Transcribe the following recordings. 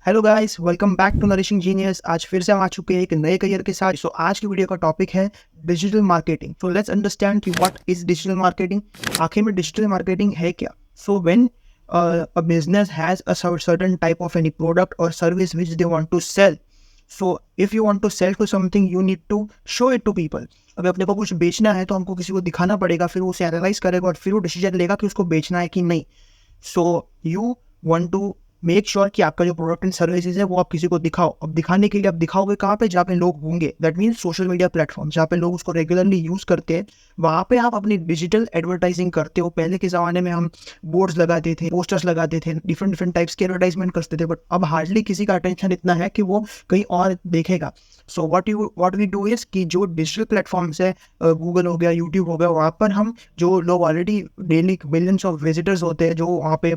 Hello guys, welcome back to nourishing genius. आज फिर से हम आ चुके हैं एक नए करियर के साथ। आज की वीडियो का टॉपिक है digital marketing. So let's understand कि व्हाट इज डिजिटल मार्केटिंग। आखिर में डिजिटल मार्केटिंग है क्या? So when a business has a certain type of any product or service which they want to sell. So if you want to sell to something, you need to show it to people. अगर अपने को कुछ बेचना है तो हमको किसी को दिखाना पड़ेगा, फिर वो उसे एनालाइज करेगा और फिर वो डिसीजन लेगा कि उसको बेचना है कि नहीं। So you want to make sure कि आपका जो प्रोडक्ट एंड सर्विसेज है वो आप किसी को दिखाओ। अब दिखाने के लिए आप दिखाओगे कहाँ पे? जहाँ पे लोग होंगे। That means social media platform, जहाँ पे लोग उसको रेगुलरली यूज करते हैं, वहाँ पे आप अपनी डिजिटल एडवर्टाइजिंग करते हो। पहले के ज़माने में हम बोर्ड्स लगाते थे, पोस्टर्स लगाते थे, डिफरेंट डिफरेंट टाइप्स के एडवर्टाइजमेंट करते थे, बट अब हार्डली किसी का अटेंशन इतना है कि वो कहीं और देखेगा। So what we do is कि जो डिजिटल प्लेटफॉर्म्स है, गूगल हो गया, यूट्यूब हो गया, वहाँ पर हम जो लोग already daily millions of visitors होते हैं जो वहाँ पे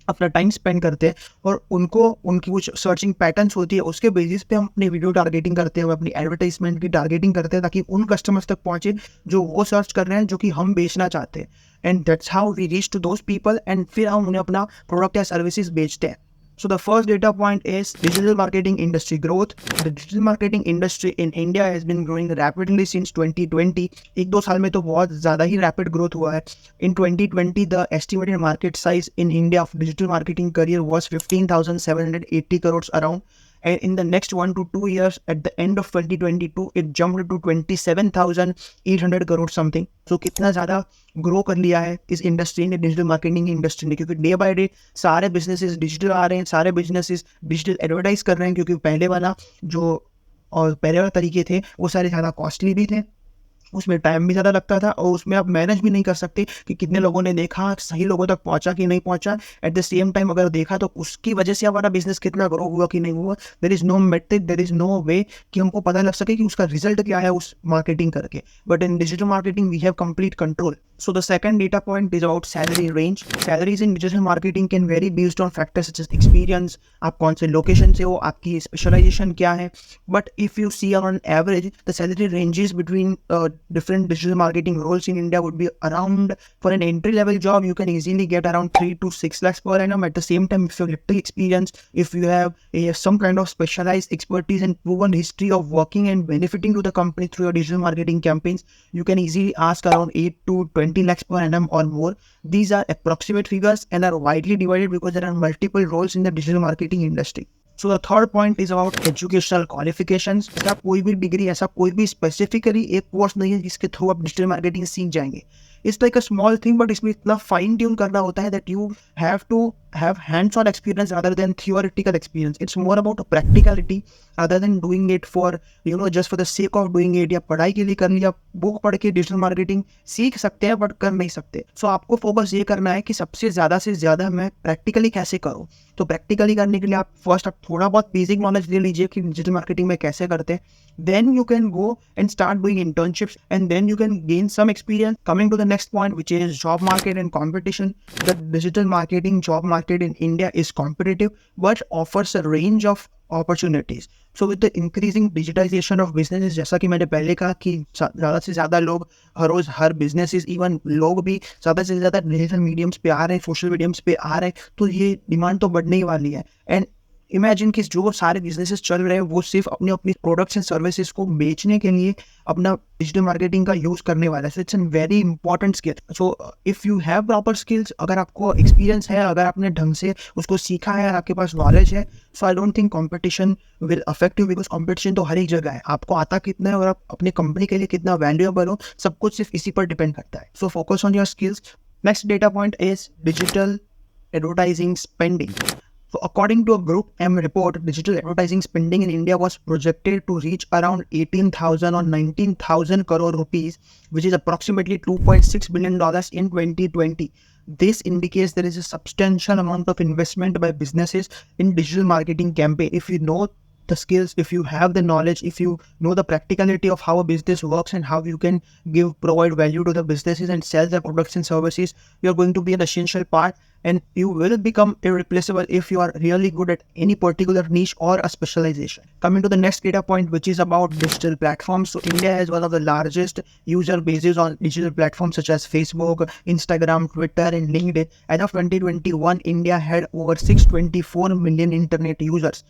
अपना टाइम स्पेंड करते हैं, और उनको उनकी कुछ सर्चिंग पैटर्न्स होती है, उसके बेसिस पे हम अपनी वीडियो टारगेटिंग करते हैं, अपनी एडवर्टाइजमेंट की टारगेटिंग करते हैं, ताकि उन कस्टमर्स तक पहुंचे जो वो सर्च कर रहे हैं, जो कि हम बेचना चाहते हैं। And that's how we reach to those people, and फिर हम उन्हें अपना प्रोडक्ट या सर्विसेज बेचते हैं। So the first data point is digital marketing industry growth. The digital marketing industry in India has been growing rapidly since 2020. एक दो साल में तो बहुत ज़्यादा ही rapid growth हुआ है। In 2020, the estimated market size in India of digital marketing career was 15,780 crores around. And in the next 1 to 2 years, at the end of 2022, it jumped to 27,800 crores something. So कितना ज़्यादा grow कर लिया है इस industry ने, digital marketing industry ने, क्योंकि day by day सारे बिजनेसेस डिजिटल आ रहे हैं, सारे बिजनेसेस डिजिटल एडवर्टाइज कर रहे हैं। क्योंकि पहले वाला तरीके थे वो सारे ज़्यादा कॉस्टली भी थे, उसमें टाइम भी ज़्यादा लगता था, और उसमें आप मैनेज भी नहीं कर सकते कि कितने लोगों ने देखा, सही लोगों तक पहुंचा कि नहीं पहुंचा। एट द सेम टाइम अगर देखा तो उसकी वजह से हमारा बिजनेस कितना ग्रो हुआ कि नहीं हुआ। There is no method, there is no way कि हमको पता लग सके कि उसका रिजल्ट क्या है उस मार्केटिंग करके। But in digital marketing we have complete control. So the second data point is about salary range. Salaries in digital marketing can vary based on factors such as experience, आप कौन से location से हो, आपकी specialisation क्या है। But if you see on average, the salary ranges between different digital marketing roles in India would be around, for an entry level job, you can easily get around 3 to 6 lakhs per annum. At the same time, if you have little experience, if you have some kind of specialized expertise and proven history of working and benefiting to the company through your digital marketing campaigns, you can easily ask around 8 to 20 lakhs per annum or more. These are approximate figures and are widely divided because there are multiple roles in the digital marketing industry. So the third point is about educational qualifications. ऐसा कोई भी degree, ऐसा कोई भी specifically एक course नहीं है जिसके थ्रू आप डिजिटल मार्केटिंग सीख जाएंगे। It's like a small thing, but इसमें इतना फाइन ट्यून करना होता है that you have to have hands-on experience rather than theoretical experience. It's more about practicality rather than doing it for just for the sake of doing it, या पढ़ाई के लिए कर लिया। बुक पढ़ के डिजिटल मार्केटिंग सीख सकते हैं बट कर नहीं सकते। सो आपको फोकस ये करना है कि सबसे ज़्यादा मैं प्रैक्टिकली कैसे करूँ। तो प्रैक्टिकली करने के लिए आप थोड़ा बहुत बेसिक नॉलेज ले लीजिए कि डिजिटल मार्केटिंग में कैसे करते हैं। Then you can go and start doing internships, and then you can gain some experience. Coming to the next point, which is job market and competition. The digital marketing job market in India is competitive but offers a range of opportunities. So with the increasing digitization of businesses, जैसा कि मैंने पहले कहा कि ज़्यादा से ज़्यादा लोग हर रोज़ हर बिजनेसेस, इवन लोग भी ज़्यादा से ज़्यादा डिजिटल मीडियम्स पे आ रहे हैं, सोशल मीडियम्स पे आ रहे हैं, तो ये डिमांड तो बढ़ने ही वाली है। एंड इमेजिन कि जो सारे बिजनेसेस चल रहे हैं वो सिर्फ अपने अपनी प्रोडक्ट्स एंड सर्विसेज को बेचने के लिए अपना डिजिटल मार्केटिंग का यूज़ करने वाला है। So it's an very important skill. So if you have proper skills, अगर आपको एक्सपीरियंस है, अगर आपने ढंग से उसको सीखा है, आपके पास नॉलेज है, so I don't think competition will affect you, because competition तो हर एक जगह है। आपको आता कितना है और आप अपनी कंपनी के लिए कितना वैल्यूएबल हो, सब कुछ सिर्फ इसी पर डिपेंड करता है। So focus on your skills. Next data point is digital advertising spending. So according to a Group M report, digital advertising spending in India was projected to reach around 18,000 or 19,000 crore rupees, which is approximately $2.6 billion in 2020. This indicates there is a substantial amount of investment by businesses in digital marketing campaign. If you know the skills, if you have the knowledge, if you know the practicality of how a business works and how you can provide value to the businesses and sell their products and services, you're going to be an essential part and you will become irreplaceable if you are really good at any particular niche or a specialization. Coming to the next data point, which is about digital platforms. So India has one of the largest user bases on digital platforms such as Facebook, Instagram, Twitter, and LinkedIn. As of 2021, India had over 624 million internet users,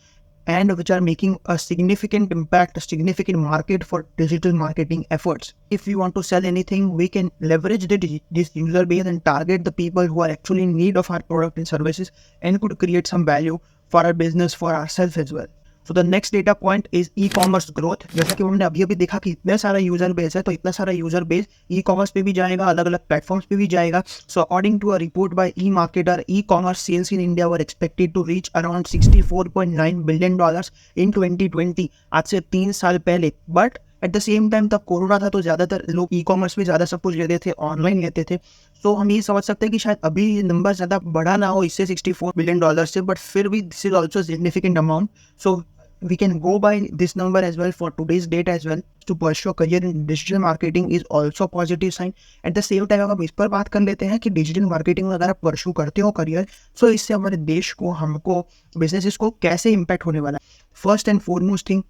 and which are making a significant impact, a significant market for digital marketing efforts. If we want to sell anything, we can leverage this user base and target the people who are actually in need of our product and services, and could create some value for our business, for ourselves as well. So the next data point is e-commerce growth. जैसा कि हमने अभी देखा कि इतने सारा user base है, तो इतना सारा यूजर बेस ई-कॉमर्स पे भी जाएगा, अलग अलग प्लेटफॉर्म्स पे भी जाएगा. So according to a report by eMarketer, e-commerce sales in India were expected to reach around $64.9 billion in 2020. आज से 3 साल पहले. But at the same time तब कोरोना था, तो ज़्यादातर लोग ई कॉमर्स में ज़्यादा सब कुछ लेते थे, ऑनलाइन लेते थे. सो हम ये समझ सकते हैं कि शायद अभी नंबर ज़्यादा बड़ा ना हो इससे $64 बिलियन से, बट फिर भी this is also significant amount. So we can go by this number as well for today's date as well. To pursue a career in digital marketing is also a positive sign. At the same time, अगर इस पर बात कर लेते हैं कि digital marketing में अगर आप परस्यू करते हो करियर, सो इससे हमारे देश को, हमको, बिजनेसेस को कैसे इम्पैक्ट होने वाला है. फर्स्ट एंड फॉरमोस्ट थिंग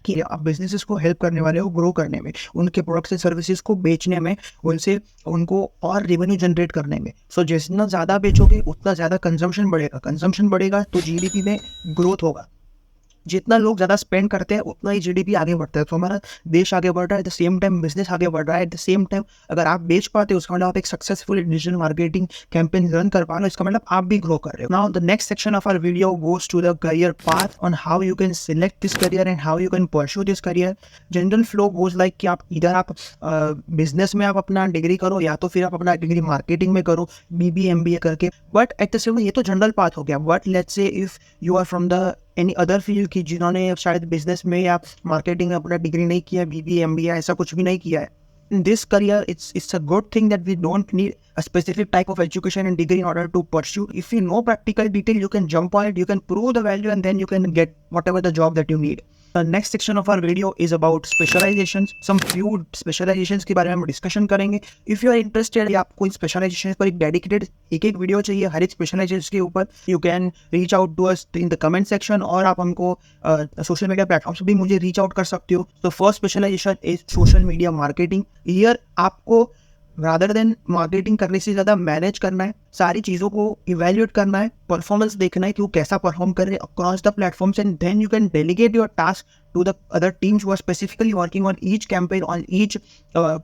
कि आप बिजनेसेस को हेल्प करने वाले हो ग्रो करने में, उनके प्रोडक्ट्स एंड सर्विसेज को बेचने में, उनसे उनको और रेवेन्यू जनरेट करने में. सो जितना ज़्यादा बेचोगे उतना ज़्यादा कंजम्पशन बढ़ेगा, कंजम्पशन बढ़ेगा तो जीडीपी में ग्रोथ होगा. जितना लोग ज़्यादा स्पेंड करते हैं उतना ही जीडीपी आगे बढ़ता है. तो हमारा देश आगे बढ़ रहा है, eight the same time business आगे बढ़ रहा है. एट द सेम टाइम अगर आप बेच पाते हो, उसका मतलब आप एक successful digital marketing campaign run कर पा रहे हो, इसका मतलब आप भी ग्रो कर रहे हो. Now the next section of our video goes to the career path on how you can select this career and how you can pursue this career. General flow goes like कि आप इधर आप business में आप अपना degree करो, या तो फिर आप अपना डिग्री मार्केटिंग में करो, BBA MBA करके. बट एट द सेम, ये तो जनरल पाथ हो गया. But let's say if you are from the any other field की जिन्होंने शायद बिजनेस में या मार्केटिंग में अपना डिग्री नहीं किया, BBA MBA ऐसा कुछ भी नहीं किया है, in this career it's a good thing that we don't need a specific type of education and degree in order to pursue. If you know practical detail, you can jump on it, you can prove the value, and then you can get whatever the job that you need. The next section of our video is about specializations. Some few specializations के बारे में हम discussion करेंगे. If you are interested या आपको इन specializations पर एक dedicated एक वीडियो चाहिए हर एक specializations के ऊपर, you can reach out to us in the comment section, और आप हमको सोशल मीडिया प्लेटफॉर्म्स पे भी मुझे रीच आउट कर सकते हो. तो first specialization is social media marketing. Here आपको रादर देन मार्केटिंग करने से ज़्यादा मैनेज करना है, सारी चीज़ों को इवेल्युएट करना है, परफॉर्मेंस देखना है कि वो कैसा परफॉर्म कर रहे हैं across the platforms, and then you can delegate your task to the other teams who are specifically working on each campaign, on each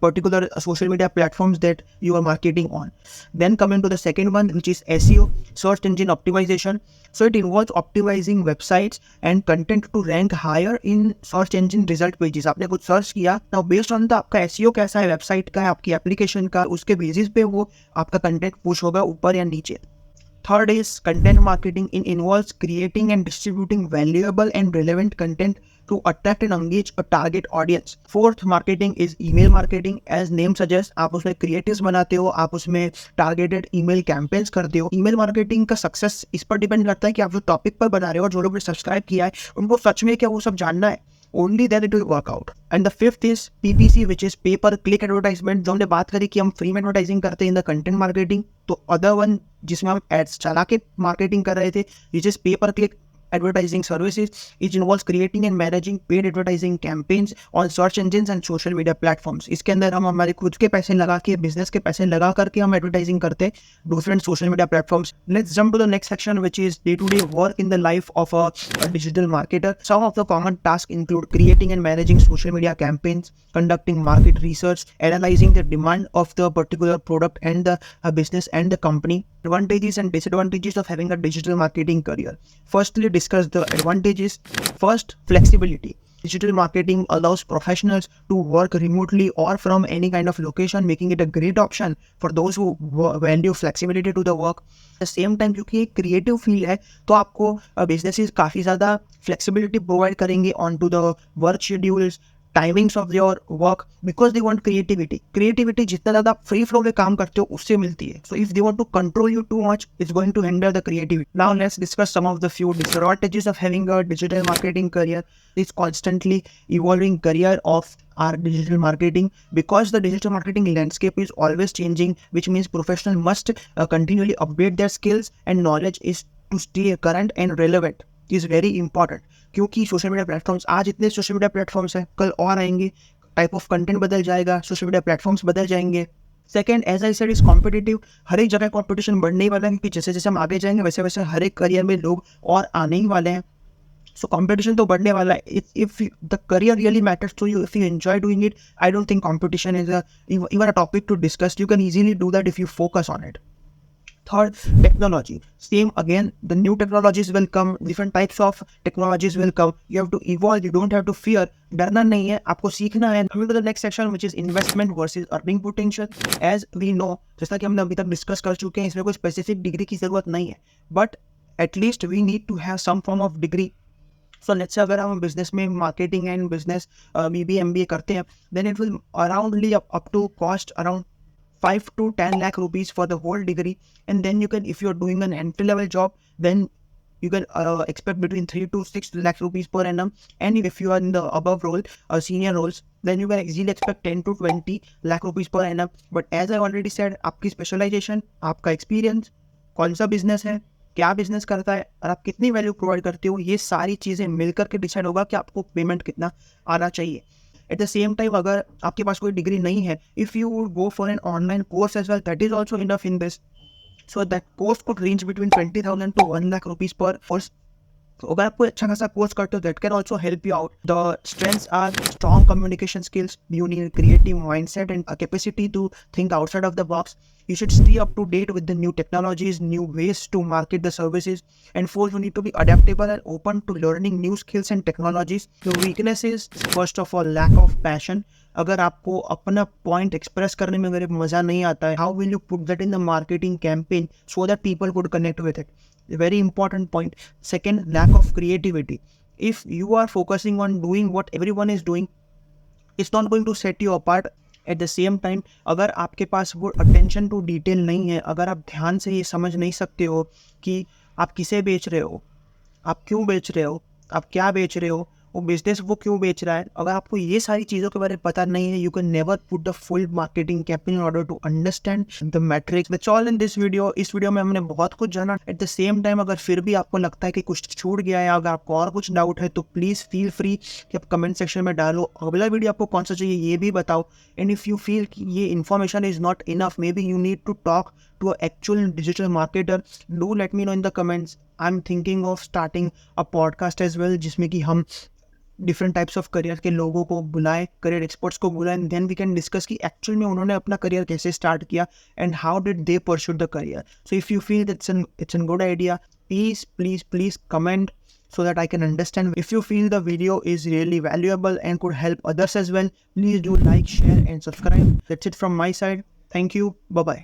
particular social media platforms that you are marketing on. Then coming to the second one, which is SEO, search engine optimization. So it involves optimizing websites and content to rank higher in search engine result pages. आपने कुछ search किया, now based on the आपका SEO कैसा है, website का है, आपकी application का, उसके बेसिस पे वो आपका कंटेंट पुश होगा ऊपर या नीचे. Third is content marketing. It involves creating and distributing valuable and relevant content to attract and engage a target audience. Fourth marketing is email marketing. As name suggests, आप उसमें creatives बनाते हो, आप उसमें targeted email campaigns करते हो. Email marketing का success इस पर डिपेंड करता है कि आप जो टॉपिक पर बना रहे हो और जो लोग ने सब्सक्राइब किया है उनको सच में क्या वो सब जानना है. Only then it will work out. And the fifth is PPC, which is pay per click advertisement. जो हमने बात करी कि हम फ्री में एडवर्टाइजिंग करते हैं इन द कंटेंट मार्केटिंग, तो अदर वन जिसमें हम एड्स चला के मार्केटिंग कर रहे थे, which is pay per click advertising services. It involves creating and managing paid advertising campaigns on search engines and social media platforms. इसके अंदर हम हमारे खुद के पैसे लगा के, बिजनेस के पैसे लगा करके हम एडवर्टाइजिंग करते हैं different social media platforms. Let's jump to the next section, which is day-to-day work in the life of a digital marketer. Some of the common tasks include creating and managing social media campaigns, conducting market research, analyzing the demand of the particular product and the business and the company. Advantages and disadvantages of having a digital marketing career. Firstly, discuss the advantages. First, flexibility. Digital marketing allows professionals to work remotely or from any kind of location, making it a great option for those who value flexibility to the work. At the same time, क्योंकि एक creative field है तो आपको businesses काफ़ी ज़्यादा flexibility provide करेंगे on to the work schedules, timings of your work, because they want creativity. Creativity जितना ज़्यादा फ्री फ्लो में काम करते हो उससे मिलती है। So if they want to control you too much, it's going to hinder the creativity. Now let's discuss some of the few disadvantages of having a digital marketing career. This constantly evolving career of our digital marketing, because the digital marketing landscape is always changing, which means professional must continually update their skills and knowledge is to stay current and relevant is very important। क्योंकि social media platforms, आज इतने social media platforms हैं, कल और आएंगे, type of content बदल जाएगा, social media platforms बदल जाएंगे। Second, as I said, is competitive. हर एक जगह कॉम्पिटिशन बढ़ने ही वाला है, क्योंकि जैसे जैसे हम आगे जाएंगे वैसे वैसे हर एक करियर में लोग और आने ही वाले हैं। सो कॉम्पिटिशन तो बढ़ने वाला है। If the career really matters to you, if you enjoy doing it, I don't think competition is even a topic to discuss. You can easily do that if you focus on it. Third, technology. Same again, the new technologies will come, different types of technologies will come. You have to evolve, you don't have to fear. डरना नहीं है, आपको सीखना है। Coming to the next section, which is investment versus earning potential. As we know, जैसा कि हमने अभी तक डिस्कस कर चुके हैं, इसमें कोई स्पेसिफिक डिग्री की जरूरत नहीं है, but at least we need to have some form of degree. So let's say अगर हम बिजनेस में मार्केटिंग एंड बिजनेस MBA करते हैं, then it will aroundly up to cost around 5 to 10 lakh rupees for the whole degree. And then you can, if you're doing an entry level job, then you can expect between 3 to 6 lakh rupees per annum. And if you are in the above role, senior roles, then you can easily expect 10 to 20 lakh rupees per annum. But as I already said, आपकी specialisation, आपका experience, कौन सा business है, क्या business करता है, और आप कितनी वैल्यू प्रोवाइड करते हो, ये सारी चीज़ें मिलकर के डिसाइड होगा कि आपको पेमेंट कितना आना चाहिए। एट द सेम टाइम, अगर आपके पास कोई डिग्री नहीं है, if you would go for an online course as well, that is also enough in this. So that course could range between 20,000 to 1 lakh rupees per course। तो अगर आप कोई अच्छा खासा कोर्स करते हो, that can also help you out. The strengths are strong communication skills, you need creative mindset and a capacity to think outside of the box. You should stay up to date with the new technologies, new ways to market the services. And fourth, you need to be adaptable and open to learning new skills and technologies. The weakness is, first of all, lack of passion. अगर आपको अपना point express करने में अगर मज़ा नहीं आता है, how will you put that in the marketing campaign so that people could connect with it? Very important point. Second, lack of creativity. If you are focusing on doing what everyone is doing, it's not going to set you apart. At the same time, अगर आपके पास वो attention to detail नहीं है, अगर आप ध्यान से ये समझ नहीं सकते हो कि आप किसे बेच रहे हो, आप क्यों बेच रहे हो, आप क्या बेच रहे हो, वो बिजनेस वो क्यों बेच रहा है, अगर आपको ये सारी चीज़ों के बारे में पता नहीं है, you can never put the full marketing campaign in order to understand the matrix. That's all in this video. इस वीडियो में हमने बहुत कुछ जाना। एट द सेम टाइम, अगर फिर भी आपको लगता है कि कुछ छूट गया है, अगर आपको और कुछ डाउट है, तो प्लीज़ फील फ्री कि आप कमेंट सेक्शन में डालो। अगला वीडियो आपको कौन सा चाहिए ये भी बताओ। एंड इफ़ यू फील कि ये information is not enough, maybe you need to talk to an actual digital marketer, do let me know in the comments. I'm thinking of starting a podcast as well, जिसमें कि हम different types of career के लोगों को बुलाएं, career experts को बुलाएं, and then we can discuss कि एक्चुअल में उन्होंने अपना करियर कैसे स्टार्ट किया and how did they pursue the career. So if you feel it's an good idea, please comment so that I can understand. If you feel the video is really valuable and could help others as well, please do like, share and subscribe. That's it from my side. Thank you. Bye bye.